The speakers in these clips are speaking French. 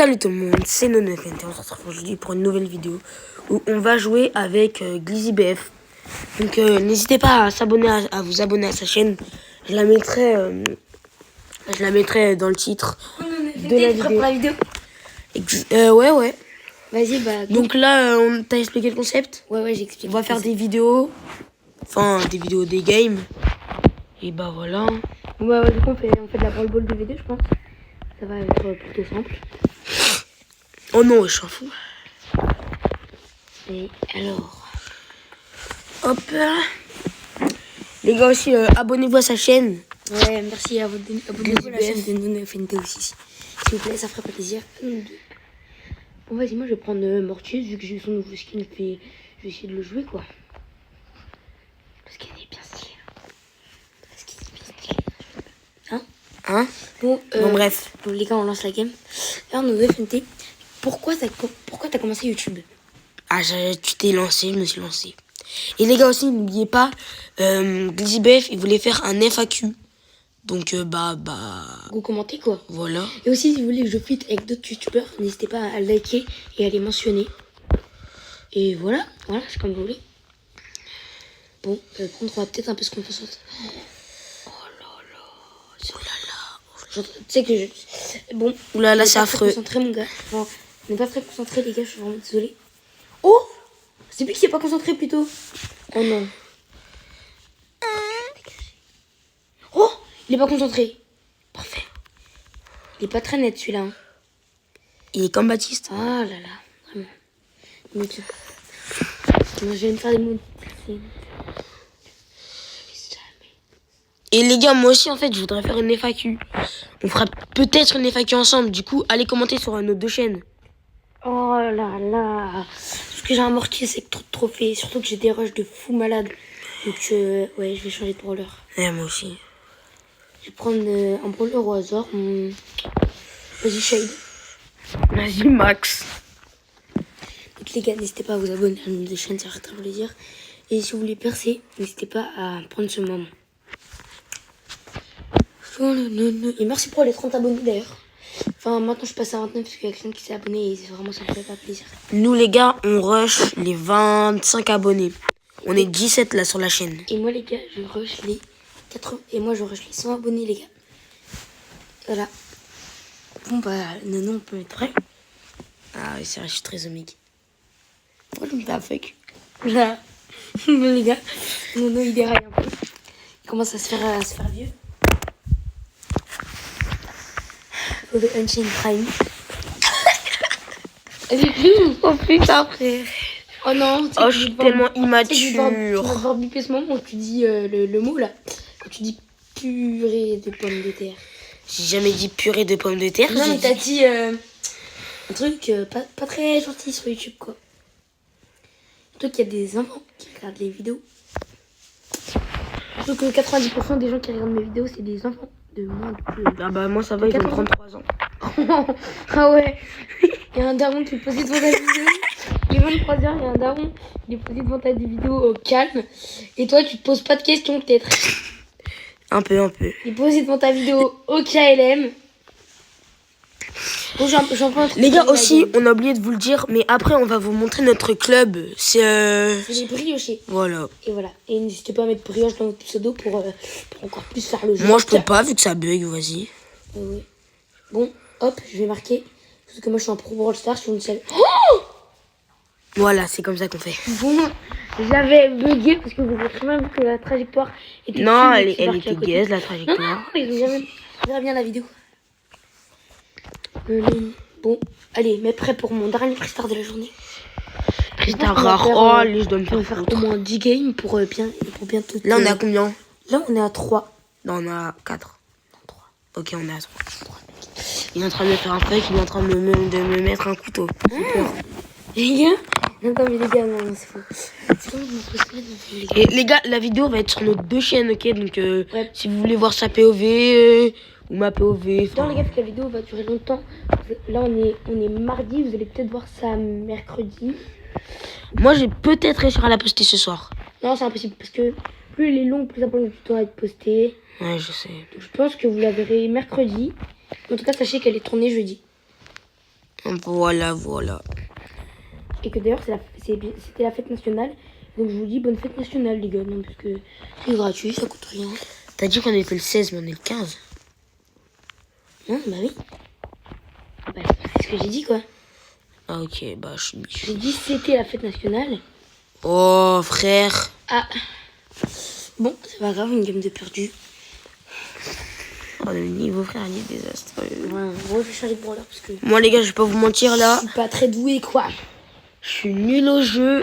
Salut tout le monde, c'est NonoFNT. On se retrouve aujourd'hui pour une nouvelle vidéo où on va jouer avec GlizyBF. Donc n'hésitez pas à s'abonner, à vous abonner à sa chaîne. Je la mettrai dans le titre de la vidéo. Pour la vidéo. Ouais. Vas-y, bah. Donc là, on t'a expliqué le concept. Ouais, j'explique. On va faire des vidéos, des games. Et bah voilà. Ouais, du coup, on fait de la ball de vidéo, je pense. Ça va être plutôt simple. Oh non, je m'en fous. Et alors, Hop. Les gars aussi, abonnez-vous à sa chaîne. ouais, merci à vous. Abonnez-vous à la chaîne de NonoFNT aussi. S'il vous plaît, ça ferait plaisir. Bon, vas-y, moi je vais prendre Mortius, vu que j'ai eu son nouveau skin. Je vais essayer de le jouer, quoi. Parce qu'il est bien stylé. Hein? Bon, Bref. Bon, les gars, on lance la game. Alors, NonoFNT, pourquoi t'as commencé YouTube? Ah, tu t'es lancé, je me suis lancé. Et les gars aussi, n'oubliez pas, GlizyBF, il voulait faire un FAQ. Donc, Vous commentez, quoi. voilà. Et aussi, si vous voulez que je fitte avec d'autres youtubeurs, n'hésitez pas à liker et à les mentionner. Et voilà, c'est comme vous voulez. Bon, on va peut-être un peu se concentrer. Tu sais que je... Bon, Oulala, c'est affreux. Concentré, mon gars. Enfin, on n'est pas très concentré, les gars, je suis vraiment désolée. Oh, c'est lui qui n'est pas concentré, plutôt. Oh non. Oh, il est pas concentré. Parfait. Il est pas très net, celui-là. Hein. Il est comme Baptiste. Ah là là, vraiment. Moi, je vais me faire des mots. Et les gars, moi aussi, en fait, je voudrais faire une FAQ. On fera peut-être une FAQ ensemble. Du coup, allez commenter sur nos deux chaînes. Oh là là. Parce que j'ai un mortier, c'est trop de trophées. Surtout que j'ai des rushs de fou malade. Donc, ouais, je vais changer de brawler. Ouais, moi aussi. Je vais prendre un brawler au hasard. Vas-y, Shade. Vas-y, Max. Donc, les gars, n'hésitez pas à vous abonner à nos deux chaînes, ça va faire très plaisir. Et si vous voulez percer, n'hésitez pas à prendre ce moment. Et merci pour les 30 abonnés d'ailleurs. Enfin, maintenant je passe à 29 parce qu'il y a quelqu'un qui s'est abonné et c'est vraiment, ça me fait pas plaisir. Nous, les gars, on rush les 25 abonnés. On est 17 là sur la chaîne. Et moi, les gars, je rush les 80. Et moi, je rush les 100 abonnés, les gars. Voilà. Bon, bah, non, on peut être prêt. Ah oui, c'est vrai, je suis très omique. Pourquoi je me fais un fuck? Là. Les gars, non, il déraille un peu. Il commence à se faire vieux. For the Unchained Prime. Oh putain, frère. Oh non, Oh, je suis tellement immature. Tu vas devoir biper ce moment où tu dis le mot là. Quand tu dis purée de pommes de terre. J'ai jamais dit purée de pommes de terre. Non, j'ai mais t'as dit un truc pas très gentil sur YouTube, quoi. Surtout qu'il y a des enfants qui regardent les vidéos. Surtout que 90% des gens qui regardent mes vidéos, c'est des enfants de moins de... Ah bah moi ça va, ils ont 33 ans. Ah ouais. Il y a un daron qui est posé devant ta vidéo. Il est 23h, il y a un daron qui est posé devant ta vidéo au calme. Et toi, tu te poses pas de questions, peut-être. Un peu. Il est posé devant ta vidéo au KLM. Bon, les gars, aussi, on a oublié de vous le dire, mais après, on va vous montrer notre club. C'est les briochés. Voilà. Et voilà. Et n'hésitez pas à mettre brioche dans votre pseudo pour encore plus faire le jeu. Moi, je peux pas, vu que ça bug, vas-y. Oui. Bon, hop, je vais marquer. Parce que moi, je suis un pro Brawl Stars, je suis une seule. Oh, voilà, c'est comme ça qu'on fait. bon, j'avais bugué parce que vous avez très bien vu que la trajectoire était... Non, elle était gaze, la trajectoire. Non, ils ont jamais... On verra bien la vidéo. Bon, allez, mais prêt pour mon dernier Prestar de la journée. Prestar rare, oh, allez, je dois me faire au moins 10 games pour bien tout... Là, on est à combien? Là, on est à 3. Non, on est à 4. Non, 3. Ok, on est à 3. Il est en train de me faire un fake, il est en train de me mettre un couteau. J'ai peur. Les gars? Non, mais les gars, non, c'est faux. C'est bon, les gars. Et les gars, la vidéo va être sur nos deux chaînes, ok? Donc, ouais. Si vous voulez voir sa POV ou ma POV... Non, les gars, parce que la vidéo va durer longtemps. Là, on est mardi, vous allez peut-être voir ça mercredi. Moi, j'ai peut-être réussi à la poster ce soir. Non, c'est impossible, parce que plus elle est longue, plus après le tuto va être posté. Ouais, je sais. Donc, je pense que vous la verrez mercredi. En tout cas, sachez qu'elle est tournée jeudi. Voilà, voilà. Et que d'ailleurs, c'était la fête nationale. Donc je vous dis bonne fête nationale, les gars. Non, parce que c'est gratuit, ça coûte rien. T'as dit qu'on était le 16, mais on est le 15. Non, bah oui. Bah, c'est ce que j'ai dit, quoi. Ah, ok, bah, je suis... J'ai dit c'était la fête nationale. Oh, frère. Ah. Bon, c'est pas grave, une game de perdu. Oh, le niveau, frère, il est désastreux. Ouais, bon, je vais changer de branleur parce que Moi, les gars, je vais pas vous mentir, là. je suis pas très doué, quoi. Je suis nul au jeu.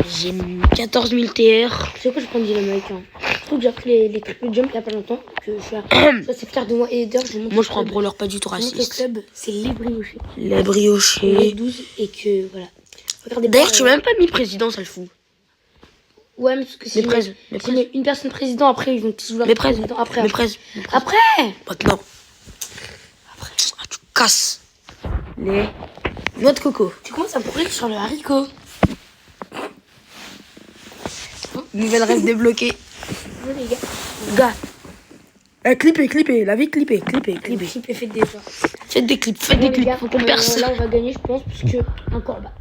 J'ai 14 000 TR. Tu sais quoi, je prends du dynamite. Hein. Je trouve que j'ai appris les triple jump il y a pas longtemps. Que je suis assez fier de moi. Et d'ailleurs, je monte Moi, je prends un brawler pas du tout le raciste. club, c'est les briochés. Les On est briochés. 12 et que voilà. Regardez D'ailleurs, bien, tu m'as même pas mis président, ça le fout. Ouais, mais parce que si je mets une personne président, après, ils vont tous vouloir Mais être président. Après. Après. Maintenant. Après. Ah, tu casses. Les noix de coco. Tu commences à me courir sur le haricot. Nouvelle rêve débloquée. Bon, les gars. Clippez. La vie, clippez. Les clips est fait déjà. Faites des clips, Bon, les gars, Faut qu'on perce. là, on va gagner, je pense, parce que un corbac.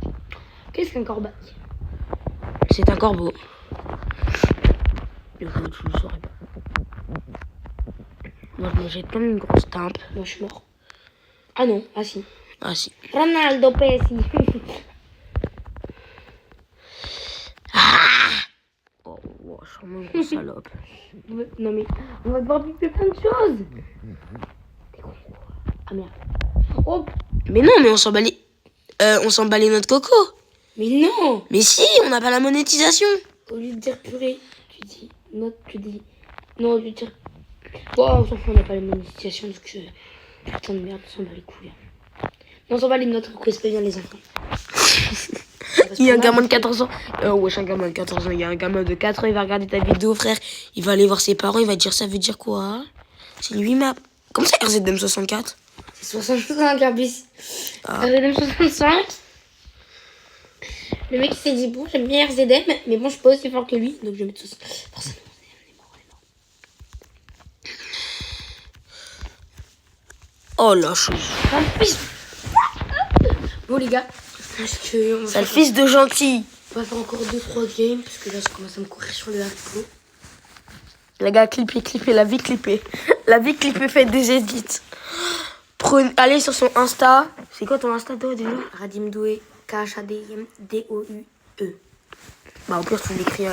Qu'est-ce qu'un corbac? C'est un corbeau. Le coup, je le saurais pas. Moi, je me jette comme une grosse timpe. Moi, je suis mort. Ah non, ah si. Ah, si. Ronaldo Pessi. Oh, je suis vraiment une grosse salope. Non mais, on va devoir piquer plein de choses. T'es con quoi? Ah merde. Oh, Mais non, mais on s'en bat les... on s'en bat les noix de coco. mais non. Mais si, on n'a pas la monétisation. Au lieu de dire purée, tu dis note, tu dis... Non, au lieu de dire... Bon, on s'en fout, on n'a pas la monétisation, donc putain de merde, on s'en bat les couilles. Non, on s'en bat les notes, request pas bien les enfants. Il y a un gamin de 14 ans. Wesh, un gamin de 14 ans. Il y a un gamin de 4 ans, il va regarder ta vidéo, frère. Il va aller voir ses parents, il va dire ça veut dire quoi? C'est lui, ma... Comment ça, RZM64? C'est 65 en plus. Ah. RZM 65. Le mec il s'est dit bon j'aime bien RZM mais bon je suis pas aussi fort que lui donc je vais mettre 60. Forcément Oh la chose. Bon les gars, parce que C'est le fils de gentil. on va faire encore 2-3 games parce que là ça commence à me courir sur le haricot. Les gars, clippez, la vie clippée. La vie clippée fait des edits. Allez sur son Insta. C'est quoi ton Insta, toi, déjà? Radim Doué, KHADIM-DOUE. Bah, au pire, tu l'écris.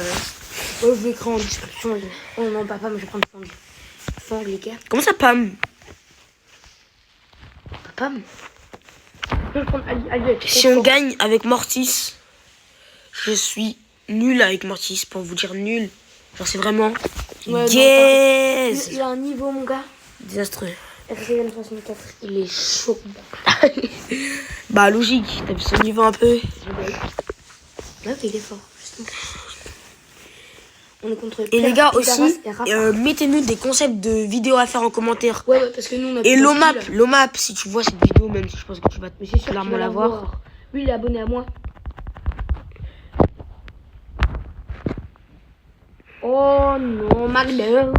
Oh, je l'écris en description. Oh non, papa, mais je vais prendre Fang, les gars. Comment ça, Pam? Pam. Je vais prendre Ali. Si on gagne avec Mortis, je suis nul avec Mortis, pour vous dire nul. Genre, c'est vraiment... Ouais, yes. Il a un niveau, mon gars. Désastreux. RZM 64, il est chaud. Bah, logique. T'as vu son niveau un peu? Ouais, il est fort, justement. On est contre Et les gars, Picaras aussi, et Rafa. mettez-nous des concepts de vidéos à faire en commentaire. Ouais, parce que nous, on a Et plus de l'OMAP, skill. si tu vois cette vidéo, même si je pense que tu vas Mais c'est sûr clairement qu'il va la voir. Lui, il est abonné à moi. Oh non, Magda.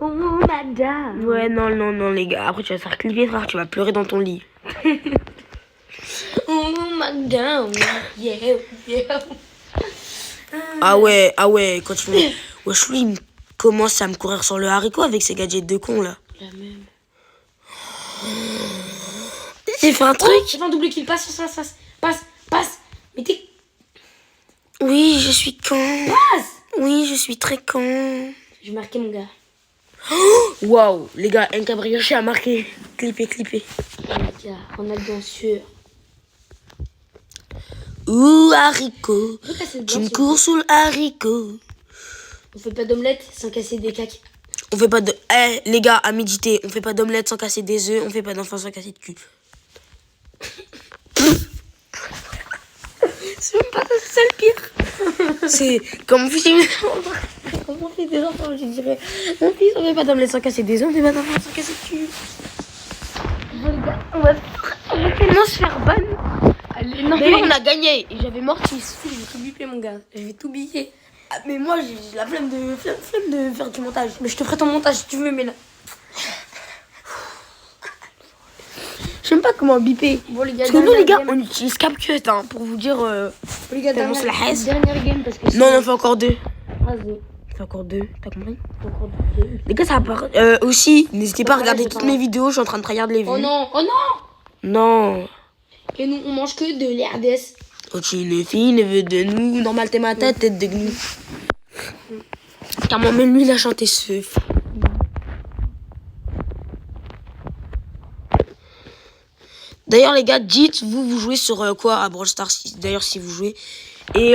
Oh, Magda. Ouais, non, les gars. Après, tu vas te faire clipper, frère. Tu vas pleurer dans ton lit. Oh, Magda. Yeah. Ah ouais, quand tu... Wesh, lui, il commence à me courir sur le haricot avec ses gadgets de con, là. La même. J'ai fait un truc. J'ai fait un double kill. Passe. Passe. Mais t'es... Oui, je suis con. Passe. Oui, je suis très con. Je vais marquer, mon gars. Waouh, les gars, un cabriolet a marqué. Clippez. Les gars, Ronaldo en sueur. Ouh, haricot. On peut casser le Tu blanc, me cours sous le haricot. on fait pas d'omelette sans casser des caques. On fait pas de... les gars, à méditer. On fait pas d'omelette sans casser des œufs. On fait pas d'enfant sans casser de cul. C'est même pas ça le pire. C'est comme vous dites. Comment on fait des enfants, je dirais. Mon fils, on fait pas d'omelette sans casser des œufs. On fait pas d'enfant sans casser de cul. Bon, les gars, on va tellement se faire ban. Allez, non, Mais on a gagné. Et j'avais Mortis. Je vais tout biper, mon gars. Je vais tout biller. Ah, mais moi, j'ai la flemme de faire du montage. Mais je te ferai ton montage si tu veux, mais là. Je sais même pas comment biper. Bon, les gars, Parce que nous, les gars, dernière on utilise CapCut, hein, pour vous dire. game. Les gars, tellement c'est la haisse. dernière game parce que Non, on en fait encore 2. Vas-y. On fait encore 2. T'as compris? Encore deux. Les gars, ça part. Aussi, n'hésitez pas à Ouais, regarder j'ai toutes pas. mes vidéos. Je suis en train de regarder les vues. Oh non, oh non. Non. Et nous, on mange que de l'RDS. Oh, tu es une fille, ne veut de nous. Normal, t'es ma tête de nous. Car moi, même lui, il a chanté ce. D'ailleurs, les gars, dites-vous, vous jouez sur quoi à Brawl Stars? D'ailleurs, si vous jouez. Et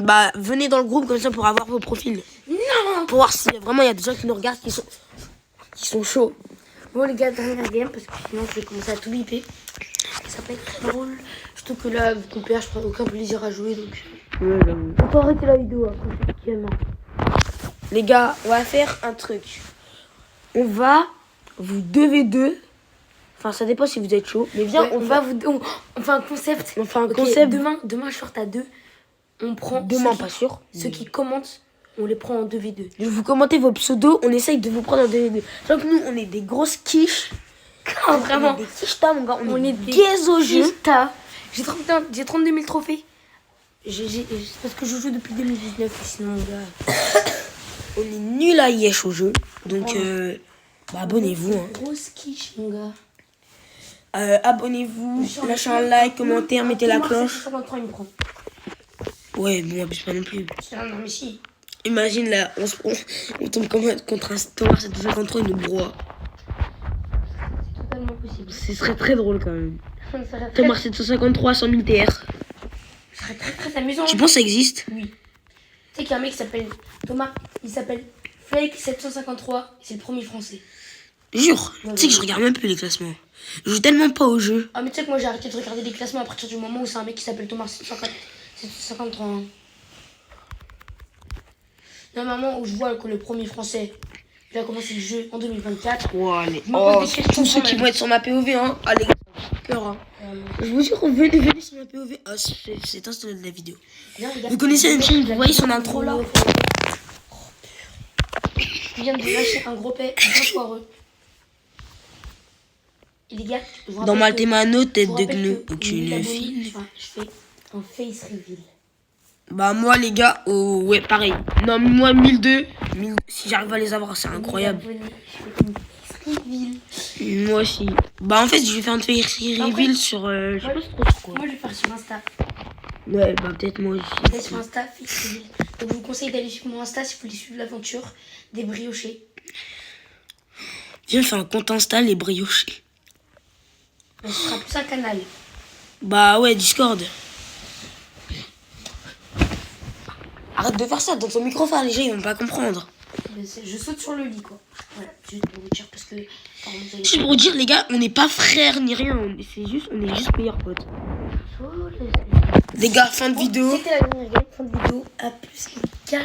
bah, venez dans le groupe comme ça pour avoir vos profils. Non. Pour voir si vraiment il y a des gens qui nous regardent qui sont chauds. Bon, les gars, dernière game parce que sinon, je vais commencer à tout biper. Ça peut être très drôle. Surtout que là, vu qu'on perd, je prends aucun plaisir à jouer. Donc, on peut arrêter la vidéo après, actuellement. Les gars, on va faire un truc. On va vous 2v2. Enfin, ça dépend si vous êtes chaud. Mais viens, Ouais, on fait un concept. On fait un Ok, concept. Demain, short à 2. On prend. Demain, ceux qui- pas sûr. Ceux qui commentent, on les prend en 2v2. Vous commentez vos pseudos, on essaye de vous prendre en 2v2. Sauf que nous, on est des grosses quiches. Ah, vraiment. On est des quichetas, mon gars. On est des gays au jeu. Insta. J'ai 32 000 trophées. C'est parce que je joue depuis 2019. Sinon, gars. On est nul à yesh au jeu. Donc, bah, abonnez-vous. Hein. Grosse quiche, mon gars. Abonnez-vous, lâchez un like, commentaire, mettez la cloche. 53, il me prend. Ouais, bon, abuse pas non plus. Non, mais si. Imagine là, on tombe contre un Thomas 753 et nous broie. C'est totalement possible. Ce serait très drôle quand même. Ça serait Thomas 753, 100 000 TR. ça serait très amusant. Tu penses que ça existe? Oui. Tu sais qu'il y a un mec qui s'appelle Thomas, il s'appelle Flake 753, c'est le premier français. Jure, Ouais, tu sais que ouais. je regarde même plus les classements. Je joue tellement pas au jeu. Ah mais tu sais que moi j'ai arrêté de regarder les classements à partir du moment où c'est un mec qui s'appelle Thomas 753. Hein. Normalement où je vois que le premier français, il a commencé le jeu en 2024. Wow, les... Je me pose Oh, des questions tous ceux quand qui même. vont être sur ma POV, hein. Allez, peur, hein. Je vous jure, venez sur ma POV. Ah, c'est installé de la vidéo. Viens, les gars, Vous connaissez un film, vous voyez son intro là? Je viens de lâcher un gros paix bien foireux. Et les gars, je vous Dans rappelle que- Maltemano, je tête vous de rappelle gneu. que Aucune 1000 abonnés, fille. je fais un face reveal. Bah, moi, les gars, oh, ouais, pareil. Non, moi, 1002. Si j'arrive à les avoir, c'est incroyable. 1000 abonnés, je fais une face reveal. Moi aussi. Bah, en fait, je vais faire un face reveal sur. Je sais pas trop sur quoi. Moi, je vais faire sur Insta. Ouais, bah, peut-être moi Là, aussi. sur Insta, face reveal. Donc, je vous conseille d'aller suivre mon Insta si vous voulez suivre l'aventure des briochés. Viens faire un compte Insta, les briochés. Mais ce sera plus un canal. Bah, ouais, Discord. Arrête de faire ça dans ton microphone, les gens, ils vont pas comprendre. Mais je saute sur le lit, quoi. Voilà, juste pour vous dire parce que. Pardon, vous allez- Juste pour vous dire, les gars, on n'est pas frères ni rien. On est juste meilleurs potes. Oh, les- Les gars, fin de Bon, vidéo. C'était la dernière game, fin de vidéo. À plus, les gars.